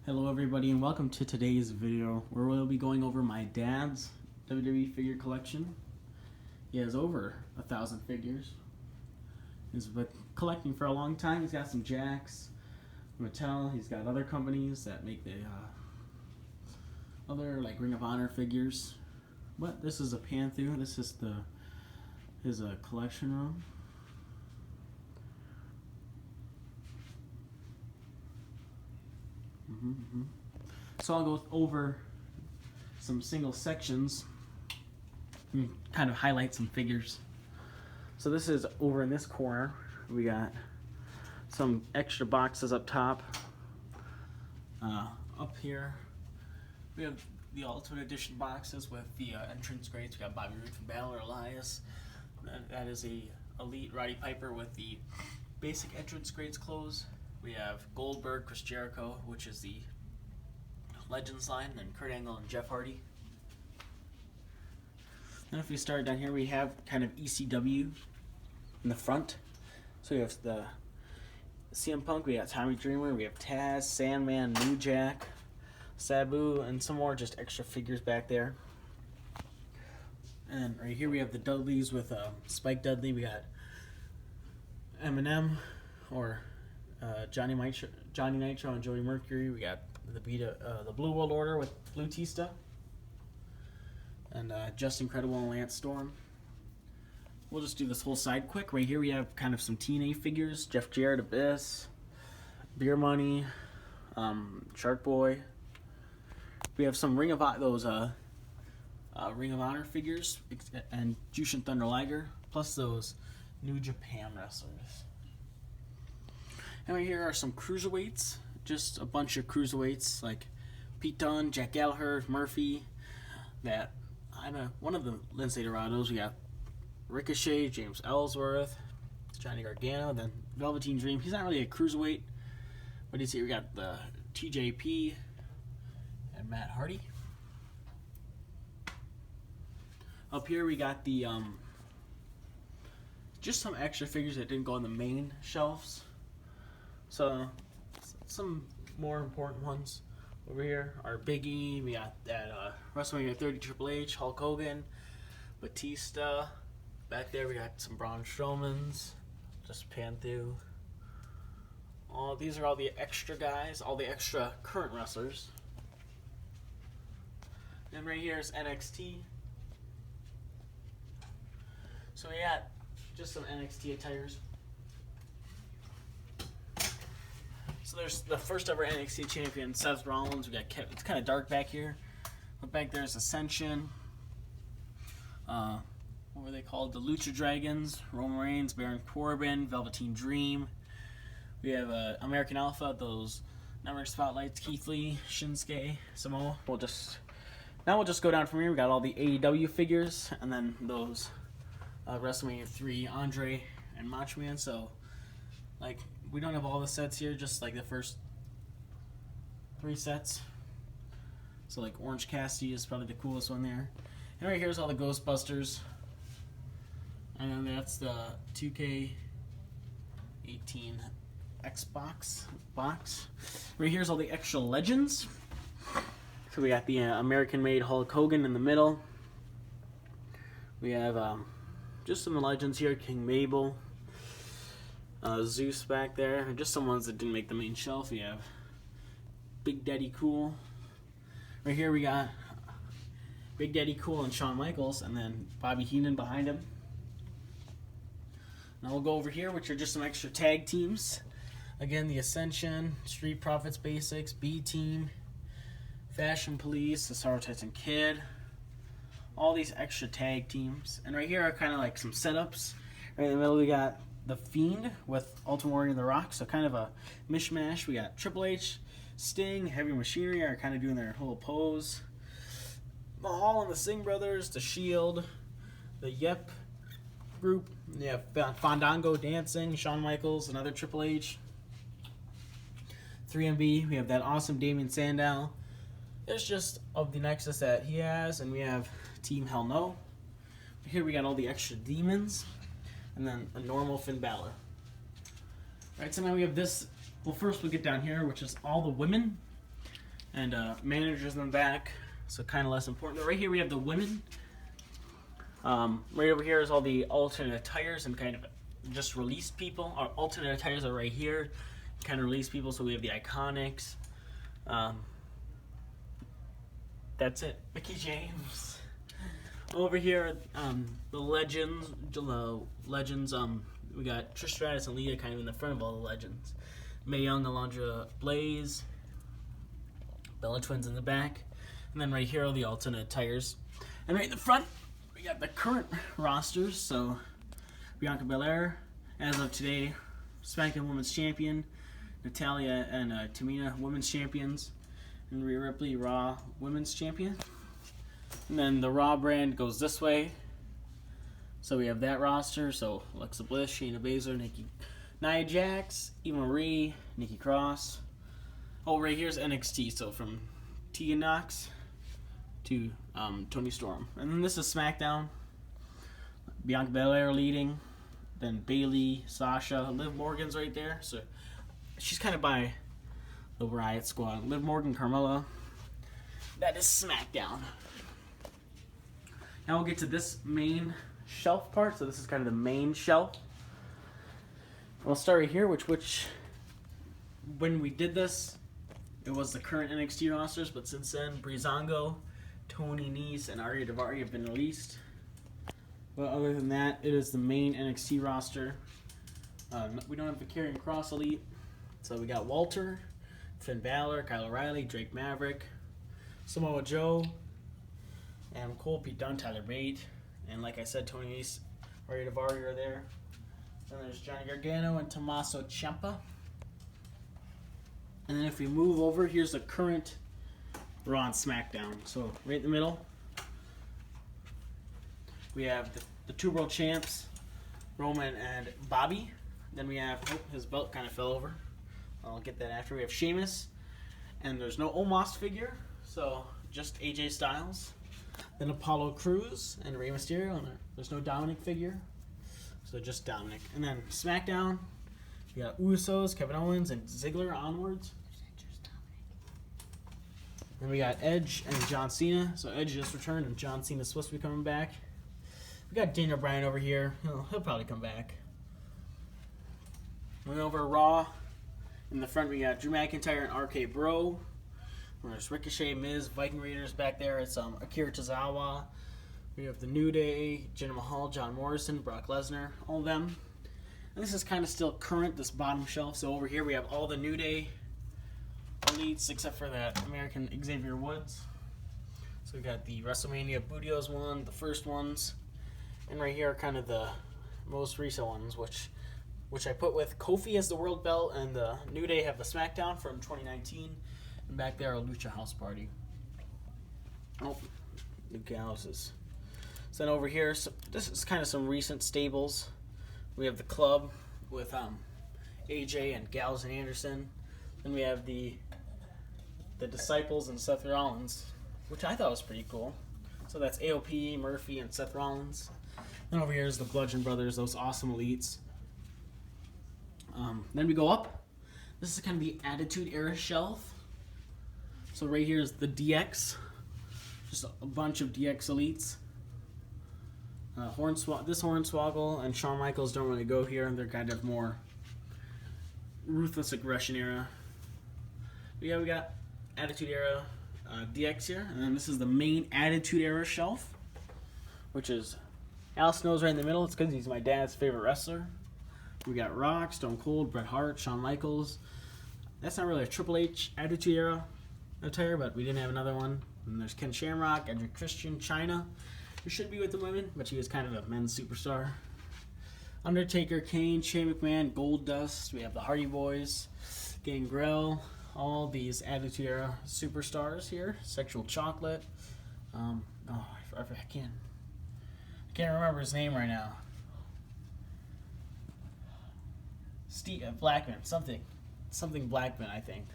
Hello everybody and welcome to today's video where we'll be going over my dad's WWE figure collection. He has over 1,000 figures. He's been collecting for a long time. He's got some Jacks, Mattel. He's got other companies that make the other like Ring of Honor figures. But this is a pan through. This is his collection room. So I'll go over some single sections and kind of highlight some figures. So this is over in this corner. We got some extra boxes up top. Up here we have the Ultimate Edition boxes with the entrance grades. We got Bobby Roode, Finn Balor, Elias. That is a Elite Roddy Piper with the basic entrance grades clothes. We have Goldberg, Chris Jericho, which is the Legends line, and then Kurt Angle and Jeff Hardy. Then if we start down here, we have kind of ECW in the front. So we have the CM Punk, we got Tommy Dreamer, we have Taz, Sandman, New Jack, Sabu, and some more just extra figures back there. And right here we have the Dudleys with Spike Dudley. We got Eminem, or Johnny Nitro and Joey Mercury. We got the Blue World Order with Flutista, and Just Incredible and Lance Storm. We'll just do this whole side quick. Right here we have kind of some TNA figures: Jeff Jarrett, Abyss, Beer Money, Shark Boy. We have some Ring of Honor figures, and Jushin Thunder Liger, plus those New Japan wrestlers. And right here are some Cruiserweights, just a bunch of Cruiserweights like Pete Dunne, Jack Gallagher, Murphy. One of the Lince Dorados. We got Ricochet, James Ellsworth, Johnny Gargano, then Velveteen Dream. He's not really a Cruiserweight, but he's here. We got the TJP and Matt Hardy. Up here we got the just some extra figures that didn't go on the main shelves. So some more important ones over here are Big E. We got that WrestleMania 30 Triple H, Hulk Hogan, Batista. Back there we got some Braun Strowmans. Just pan through. These are all the extra guys, all the extra current wrestlers. And right here is NXT. So we got just some NXT attires. So there's the first ever NXT champion, Seth Rollins. We got it's kind of dark back here, but back there's Ascension. What were they called? The Lucha Dragons, Roman Reigns, Baron Corbin, Velveteen Dream. We have American Alpha, those network spotlights, Keith Lee, Shinsuke, Samoa. We'll just go down from here. We got all the AEW figures, and then those WrestleMania 3 Andre and Macho Man. So like, we don't have all the sets here, just like the first 3 sets. So like Orange Cassidy is probably the coolest one there. And right here's all the Ghostbusters. And then that's the 2K18 Xbox box. Right here's all the extra legends. So we got the American-made Hulk Hogan in the middle. We have just some legends here: King Mabel, Zeus back there, and just some ones that didn't make the main shelf. We have Big Daddy Cool. Right here we got Big Daddy Cool and Shawn Michaels, and then Bobby Heenan behind him. Now we'll go over here, which are just some extra tag teams. Again, the Ascension, Street Profits Basics, B-Team, Fashion Police, the Sorrow Tyson Kid. All these extra tag teams. And right here are kind of like some setups. Right in the middle we got The Fiend with Ultimate Warrior and The Rock, so kind of a mishmash. We got Triple H, Sting, Heavy Machinery are kind of doing their whole pose. Mahal and the Singh Brothers, The Shield, the Yep group. You have Fandango dancing, Shawn Michaels, another Triple H. 3MB, we have that awesome Damien Sandow. It's just of the Nexus that he has, and we have Team Hell No. Here we got all the extra demons, and then a normal Finn Balor. Alright, so now we have this. Well, first we'll get down here, which is all the women. and managers in the back, so kind of less important. But right here we have the women. Right over here is all the alternate attires and kind of just released people. Our alternate attires are right here, kind of released people. So we have the Iconics. That's it. Mickey James. Over here, the legends. We got Trish Stratus and Lita kind of in the front of all the legends. Mae Young, Alundra Blaze, Bella Twins in the back, and then right here are the alternate attires. And right in the front, we got the current rosters. So Bianca Belair, as of today, SmackDown Women's Champion. Natalya and Tamina, Women's Champions. And Rhea Ripley, Raw Women's Champion. And then the Raw brand goes this way. So we have that roster. So Alexa Bliss, Shayna Baszler, Nia Jax, Eva Marie, Nikki Cross. Oh, right here's NXT. So from Tegan Knox to Toni Storm. And then this is SmackDown. Bianca Belair leading. Then Bayley, Sasha, Liv Morgan's right there. So she's kind of by the Riot Squad. Liv Morgan, Carmella. That is SmackDown. Now we'll get to this main shelf part. So this is kind of the main shelf. We'll start right here, which when we did this, it was the current NXT rosters, but since then, Breezango, Tony Nese, and Arya Daivari have been released. But other than that, it is the main NXT roster. We don't have the Karrion Kross Elite. So we got Walter, Finn Balor, Kyle O'Reilly, Drake Maverick, Samoa Joe, Adam Cole, Pete Dunne, Tyler Bate, and like I said, Tony Nese, Arya Daivari are there. Then there's Johnny Gargano and Tommaso Ciampa. And then if we move over, here's the current Raw and SmackDown. So right in the middle, we have the two world champs, Roman and Bobby. Then we have, his belt kind of fell over. I'll get that after. We have Sheamus, and there's no Omos figure, so just AJ Styles. Then Apollo Crews and Rey Mysterio, and there's no Dominic figure, so just Dominic. And then SmackDown, we got Usos, Kevin Owens, and Ziggler onwards. Then we got Edge and John Cena. So Edge just returned, and John Cena's supposed to be coming back. We got Daniel Bryan over here. He'll probably come back. Moving over to Raw. In the front, we got Drew McIntyre and RK Bro. There's Ricochet, Miz, Viking Raiders back there. It's Akira Tozawa. We have the New Day, Jinder Mahal, John Morrison, Brock Lesnar, all of them. And this is kind of still current, this bottom shelf. So over here, we have all the New Day elites except for that American Xavier Woods. So we got the WrestleMania Budios one, the first ones. And right here are kind of the most recent ones, which I put with Kofi as the world belt, and the New Day have the SmackDown from 2019. And back there, a Lucha House Party. Oh, New Gallows. So then over here, so this is kind of some recent stables. We have the Club with AJ and Gallows and Anderson. Then we have the Disciples and Seth Rollins, which I thought was pretty cool. So that's AOP, Murphy, and Seth Rollins. Then over here is the Bludgeon Brothers, those awesome elites. Then we go up. This is kind of the Attitude Era shelf. So right here is the DX. Just a bunch of DX elites. This Hornswoggle and Shawn Michaels don't really go here. They're kind of more Ruthless Aggression Era. But yeah, we got Attitude Era DX here. And then this is the main Attitude Era shelf, which is Al Snow's right in the middle. It's because he's my dad's favorite wrestler. We got Rock, Stone Cold, Bret Hart, Shawn Michaels. That's not really a Triple H Attitude Era attire, but we didn't have another one. And there's Ken Shamrock, Edric Christian, Chyna, who should be with the women, but she was kind of a men's superstar. Undertaker, Kane, Shane McMahon, Goldust. We have the Hardy Boys, Gangrel, all these Attitude Era superstars here. Sexual Chocolate. I can't remember his name right now. Steve Blackman, something Blackman, I think.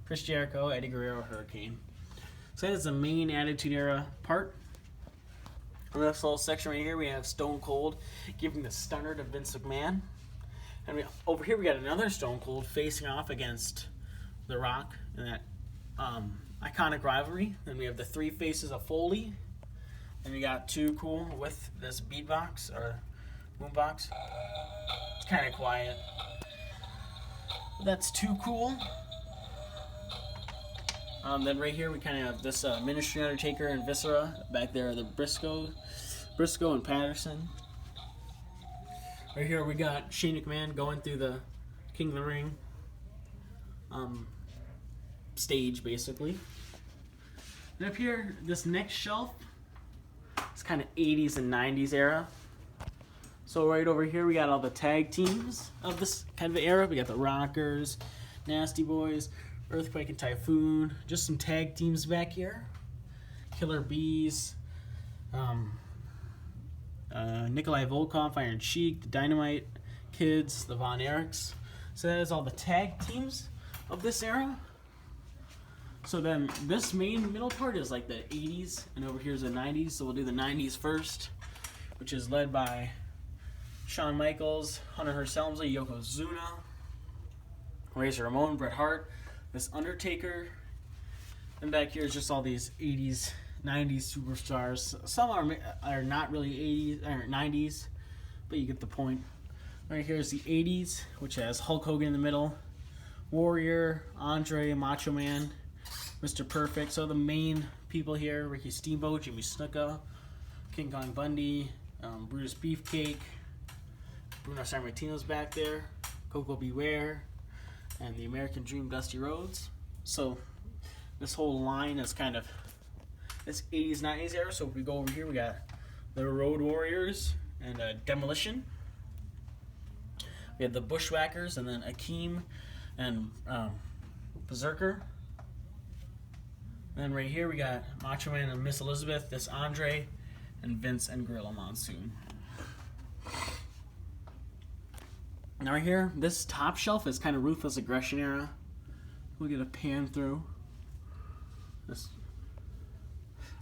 Chris Jericho, Eddie Guerrero, Hurricane. So that's the main Attitude Era part. In this little section right here, we have Stone Cold giving the stunner to Vince McMahon. And over here, we got another Stone Cold facing off against The Rock in that iconic rivalry. Then we have the three faces of Foley. And we got Too Cool with this beatbox or boombox. It's kind of quiet. That's Too Cool. Then right here we kind of have this Ministry Undertaker and Viscera. Back there are the Briscoe and Patterson. Right here we got Shane McMahon going through the King of the Ring stage, basically. And up here, this next shelf, it's kind of 80s and 90s era. So right over here, we got all the tag teams of this kind of era. We got the Rockers, Nasty Boys, Earthquake and Typhoon. Just some tag teams back here. Killer Bees, Nikolai Volkov, Iron Sheik, the Dynamite Kids, the Von Erichs. So that is all the tag teams of this era. So then this main middle part is like the 80s, and over here is the 90s. So we'll do the 90s first, which is led by Shawn Michaels, Hunter Hearst Helmsley, Yokozuna, Razor Ramon, Bret Hart, this Undertaker. And back here is just all these 80s, 90s superstars. Some are not really 80s or 90s, but you get the point. Right here is the 80s, which has Hulk Hogan in the middle, Warrior, Andre, Macho Man, Mr. Perfect. So the main people here: Ricky Steamboat, Jimmy Snuka, King Kong Bundy, Brutus Beefcake, Bruno Sammartino's back there, Coco Beware, and the American Dream, Dusty Rhodes. So this whole line is kind of this 80s, 90s era. So if we go over here, we got the Road Warriors and Demolition. We have the Bushwhackers, and then Akeem and Berserker. And then right here we got Macho Man and Miss Elizabeth, this Andre, and Vince and Gorilla Monsoon. Now right here, this top shelf is kind of Ruthless Aggression era. We'll get a pan through.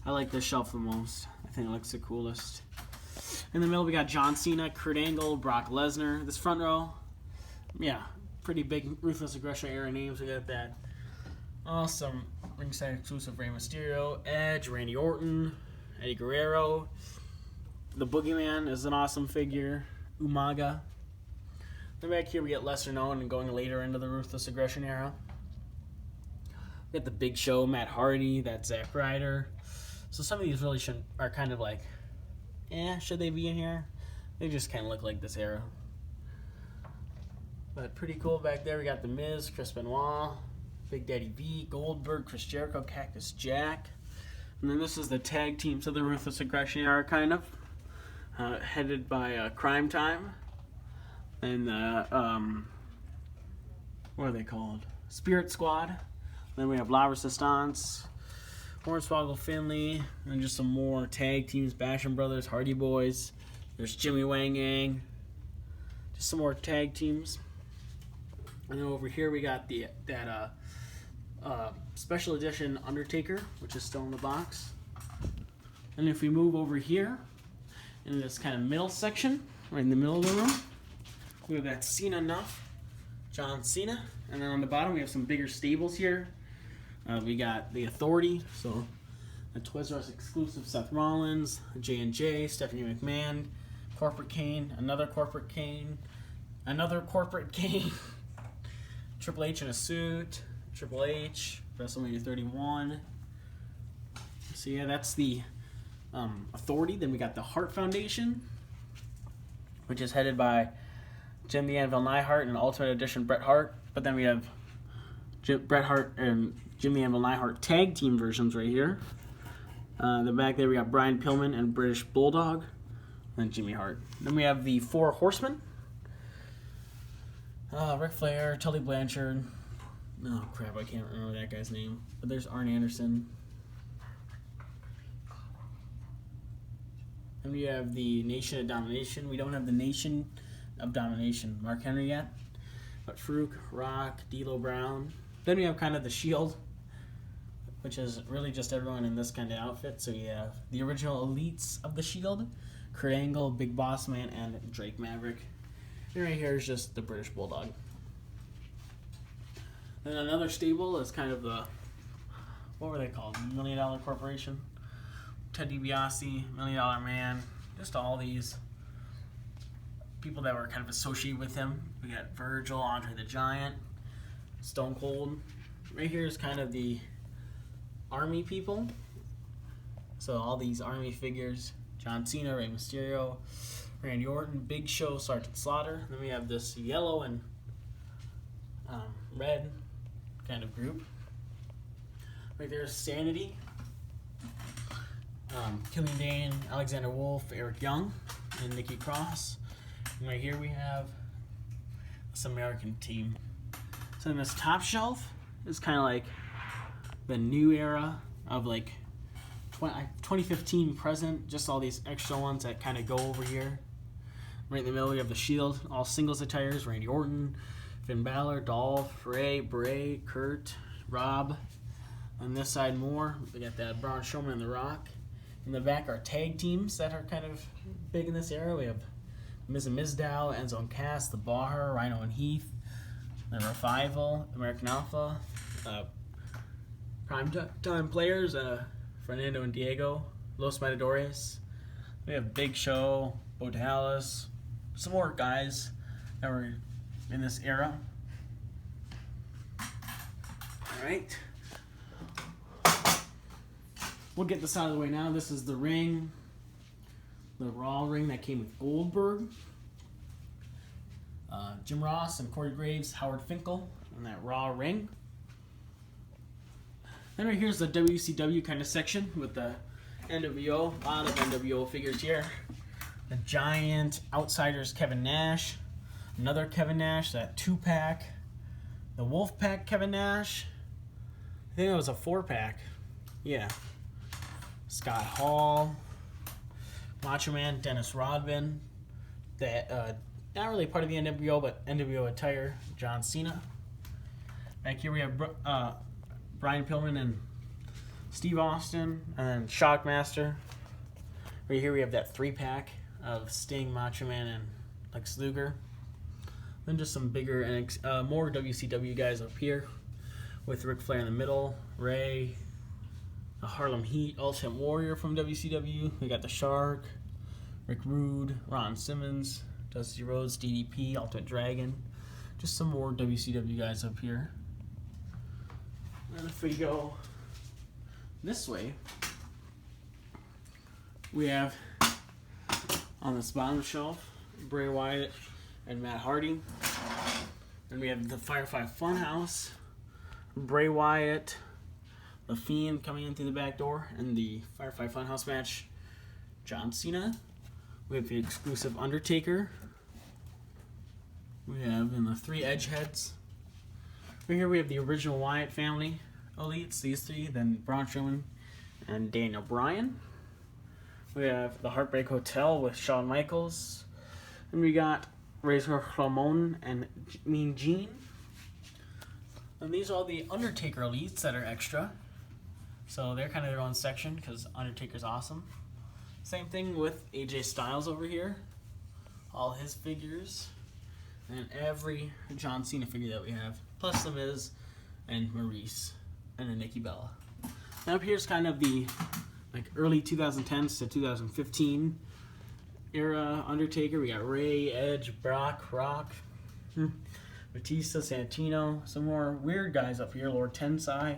I like this shelf the most. I think it looks the coolest. In the middle we got John Cena, Kurt Angle, Brock Lesnar. This front row, yeah, pretty big Ruthless Aggression era names. We got that awesome ringside exclusive Rey Mysterio, Edge, Randy Orton, Eddie Guerrero. The Boogeyman is an awesome figure, Umaga. Then back here we get lesser known and going later into the Ruthless Aggression era. We got the Big Show, Matt Hardy, that Zack Ryder. So some of these really are kind of like, should they be in here? They just kind of look like this era. But pretty cool back there. We got The Miz, Chris Benoit, Big Daddy V, Goldberg, Chris Jericho, Cactus Jack. And then this is the tag teams of the Ruthless Aggression era, kind of. Headed by Crime Time. And what are they called? Spirit Squad. Then we have La Resistance, Hornswoggle Finley, and just some more tag teams: Basham Brothers, Hardy Boys. There's Jimmy Wang Yang. Just some more tag teams. And then over here we got that special edition Undertaker, which is still in the box. And if we move over here in this kind of middle section, right in the middle of the room, we have that Cena Nuff, John Cena. And then on the bottom we have some bigger stables here. We got the Authority, so a Toys R Us exclusive Seth Rollins, J&J, Stephanie McMahon, Corporate Kane, another Corporate Kane, Triple H in a suit, Triple H, WrestleMania 31. So yeah, that's the Authority. Then we got the Hart Foundation, which is headed by Jim the Anvil Neidhart and Ultimate Edition Bret Hart. But then we have Bret Hart and Jim the Anvil Neidhart tag team versions right here. The back there we got Brian Pillman and British Bulldog, and Jimmy Hart. Then we have the Four Horsemen. Ric Flair, Tully Blanchard. Oh crap, I can't remember that guy's name. But there's Arn Anderson. And we have the Nation of Domination. We don't have the Nation of Domination Mark Henry yet. But Farouk, Rock, D'Lo Brown. Then we have kind of the Shield, which is really just everyone in this kind of outfit. So you have the original elites of the Shield: Kurt Angle, Big Boss Man, and Drake Maverick. And right here is just the British Bulldog. Then another stable is kind of the what were they called? $1 Million Corporation. Ted DiBiase, $1 Million Man. Just all these people that were kind of associated with him. We got Virgil, Andre the Giant, Stone Cold. Right here is kind of the Army people. So all these Army figures. John Cena, Rey Mysterio, Randy Orton, Big Show, Sergeant Slaughter. Then we have this yellow and red kind of group. Right there's Sanity, Killian Dane, Alexander Wolf, Eric Young, and Nikki Cross. And right here we have this American team. So in this top shelf is kind of like the new era of like 2015 present, just all these extra ones that kind of go over here. Right in the middle we have the Shield, all singles attires, Randy Orton, Finn Balor, Dolph, Ray, Bray, Kurt, Rob. On this side more, we got that Braun Strowman and The Rock. In the back are tag teams that are kind of big in this era. We have Miz and Mizdow, Enzo and Cass, The Bar, Rhino and Heath, The Revival, American Alpha, Prime Time Players, Fernando and Diego, Los Matadores. We have Big Show, Bo Dallas, some more guys that were in this era. Alright. We'll get this out of the way now. This is the ring, the Raw ring that came with Goldberg. Jim Ross and Corey Graves, Howard Finkel on that Raw ring. Then right here's the WCW kind of section with the NWO. A lot of NWO figures here. The Giant, Outsiders Kevin Nash, another Kevin Nash, that 2-pack. The Wolfpack Kevin Nash. I think it was a 4-pack. Yeah. Scott Hall, Macho Man, Dennis Rodman, that not really part of the NWO, but NWO attire, John Cena. Back here we have Brian Pillman and Steve Austin, and then Shockmaster. Right here we have that 3-pack of Sting, Macho Man, and Lex Luger. Then just some bigger and more WCW guys up here, with Ric Flair in the middle, Ray, the Harlem Heat, Ultimate Warrior from WCW. We got the Shark, Rick Rude, Ron Simmons, Dusty Rhodes, DDP, Ultimate Dragon. Just some more WCW guys up here. And if we go this way, we have on this bottom shelf Bray Wyatt and Matt Hardy. Then we have the Firefly Funhouse, Bray Wyatt, The Fiend coming in through the back door, and the Firefly Funhouse match, John Cena. We have the exclusive Undertaker. We have in the 3 edge heads. Right here we have the original Wyatt family elites, these 3, then Braun Strowman and Daniel Bryan. We have the Heartbreak Hotel with Shawn Michaels. And we got Razor Ramon and Mean Gene. And these are all the Undertaker elites that are extra. So they're kind of their own section because Undertaker's awesome. Same thing with AJ Styles over here. All his figures. And every John Cena figure that we have. Plus The Miz and Maurice and a Nikki Bella. Now up here's kind of the early 2010s to 2015 era Undertaker. We got Ray, Edge, Brock, Rock, Batista, Santino. Some more weird guys up here. Lord Tensai,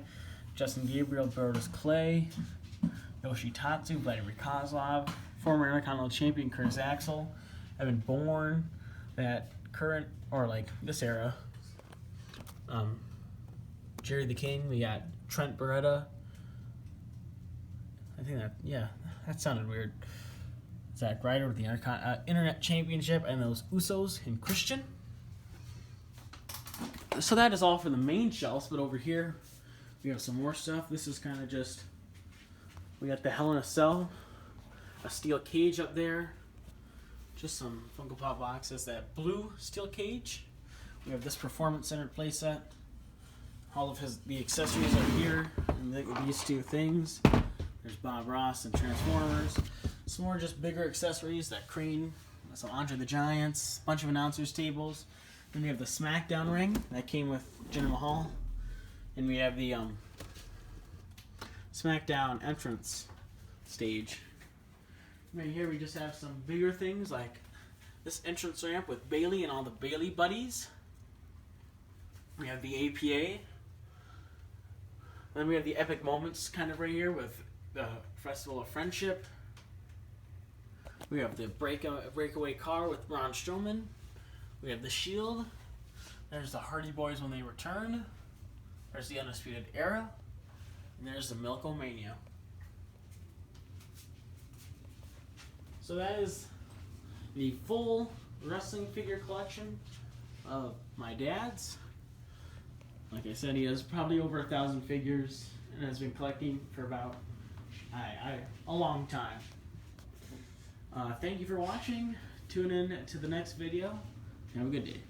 Justin Gabriel, Brodus Clay, Yoshitatsu, Vladimir Kozlov, former Intercontinental Champion Curtis Axel, Evan Bourne, that current, or this era, Jerry the King. We got Trent Beretta. I think that sounded weird. Zack Ryder with the Internet Championship, and those Usos and Christian. So that is all for the main shelves, but over here we have some more stuff. This is kind of just, we got the Hell in a Cell, a steel cage up there, just some Funko Pop boxes, that blue steel cage. We have this Performance Center playset. All of the accessories are here, and these 2 things. There's Bob Ross and Transformers. Some more just bigger accessories, that crane, some Andre the Giants, bunch of announcers tables. Then we have the SmackDown ring that came with Jinder Mahal. And we have the SmackDown entrance stage. Right here we just have some bigger things like this entrance ramp with Bayley and all the Bayley buddies. We have the APA. Then we have the epic moments kind of right here with the Festival of Friendship. We have the breakaway car with Braun Strowman. We have the Shield. There's the Hardy Boys when they return. There's the Undisputed Era. And there's the Milk-O-Mania. So that is the full wrestling figure collection of my dad's. Like I said, he has probably over 1,000 figures and has been collecting for about a long time. Thank you for watching. Tune in to the next video. Have a good day.